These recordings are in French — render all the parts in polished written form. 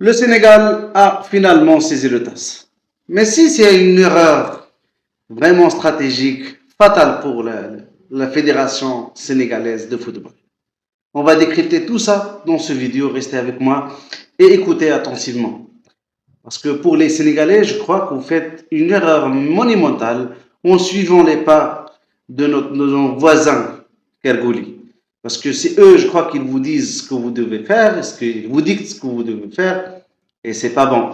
Le Sénégal a finalement saisi le TAS. Mais si c'est une erreur vraiment stratégique, fatale pour la Fédération sénégalaise de football. On va décrypter tout ça dans ce vidéo. Restez avec moi et écoutez attentivement. Parce que pour les Sénégalais, je crois que vous faites une erreur monumentale en suivant les pas de nos voisins Kergouli. Parce que c'est eux, je crois, qu'ils vous disent ce que vous devez faire, ce qu'ils vous dictent ce que vous devez faire, et c'est pas bon.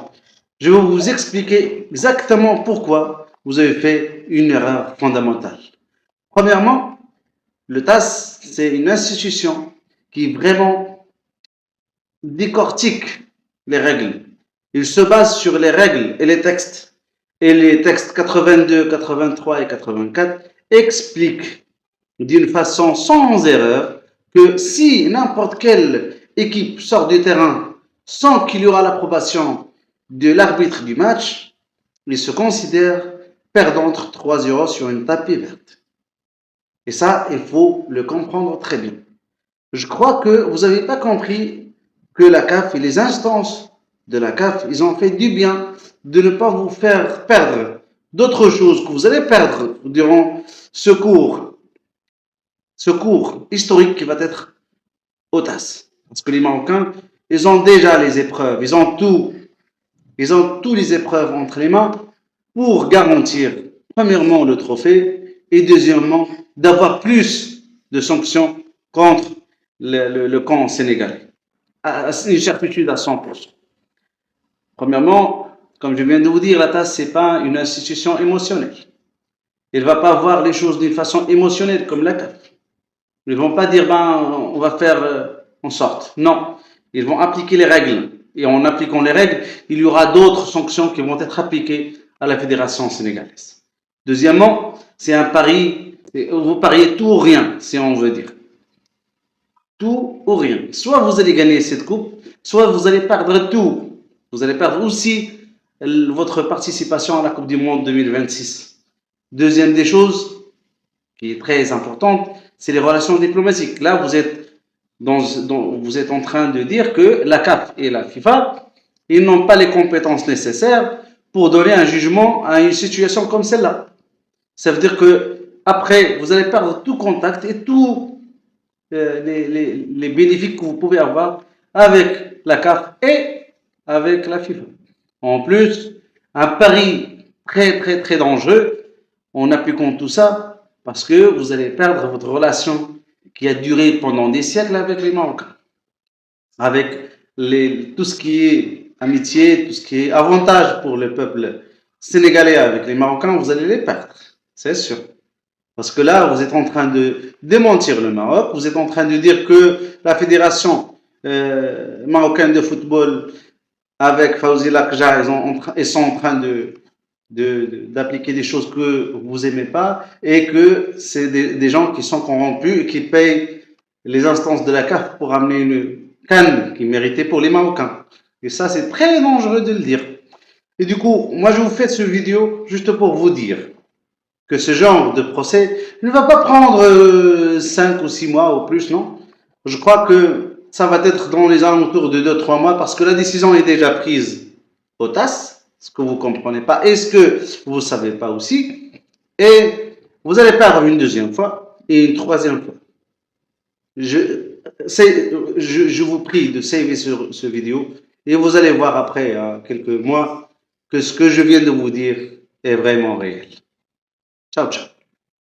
Je vais vous expliquer exactement pourquoi vous avez fait une erreur fondamentale. Premièrement, le TAS, c'est une institution qui vraiment décortique les règles. Il se base sur les règles et les textes. Et les textes 82, 83 et 84 expliquent d'une façon sans erreur que si n'importe quelle équipe sort du terrain sans qu'il y aura l'approbation de l'arbitre du match, il se considère perdant 3-0 sur une tapis verte. Et ça, il faut le comprendre très bien. Je crois que vous n'avez pas compris que la CAF et les instances de la CAF, ils ont fait du bien de ne pas vous faire perdre d'autres choses que vous allez perdre durant ce cours historique qui va être au TAS. Parce que les Marocains, ils ont déjà les épreuves, ils ont toutes les épreuves entre les mains pour garantir, premièrement, le trophée et deuxièmement, d'avoir plus de sanctions contre le camp sénégalais. Une certitude à 100%. Premièrement, comme je viens de vous dire, la TAS, ce n'est pas une institution émotionnelle. Elle ne va pas voir les choses d'une façon émotionnelle comme la CAF. Ils ne vont pas dire, on va faire en sorte. Non, ils vont appliquer les règles. Et en appliquant les règles, il y aura d'autres sanctions qui vont être appliquées à la Fédération sénégalaise. Deuxièmement, c'est un pari, vous pariez tout ou rien, si on veut dire. Tout ou rien. Soit vous allez gagner cette coupe, soit vous allez perdre tout. Vous allez perdre aussi votre participation à la Coupe du Monde 2026. Deuxième des choses, qui est très importante, c'est les relations diplomatiques. Là, vous êtes en train de dire que la CAF et la FIFA, ils n'ont pas les compétences nécessaires pour donner un jugement à une situation comme celle-là. Ça veut dire que après, vous allez perdre tout contact et tous les bénéfices que vous pouvez avoir avec la CAF et avec la FIFA. En plus, un pari très, très, très dangereux en appliquant tout ça, parce que vous allez perdre votre relation qui a duré pendant des siècles avec les Marocains. Avec tout ce qui est amitié, tout ce qui est avantage pour le peuple sénégalais avec les Marocains, vous allez les perdre, c'est sûr. Parce que là, vous êtes en train de démentir le Maroc, vous êtes en train de dire que la fédération marocaine de football avec Fawzi Lakja, ils sont en train d'appliquer des choses que vous n'aimez pas et que c'est des gens qui sont corrompus et qui payent les instances de la CAF pour amener une canne qui méritait pour les Marocains. Et ça, c'est très dangereux de le dire. Et du coup, moi, je vous fais cette vidéo juste pour vous dire que ce genre de procès ne va pas prendre 5 ou 6 mois ou plus, non? Je crois que ça va être dans les alentours de 2-3 mois parce que la décision est déjà prise au TAS. Ce que vous ne comprenez pas et ce que vous ne savez pas aussi. Et vous allez perdre une deuxième fois et une troisième fois. Je vous prie de saver ce vidéo et vous allez voir après quelques mois que ce que je viens de vous dire est vraiment réel. Ciao, ciao.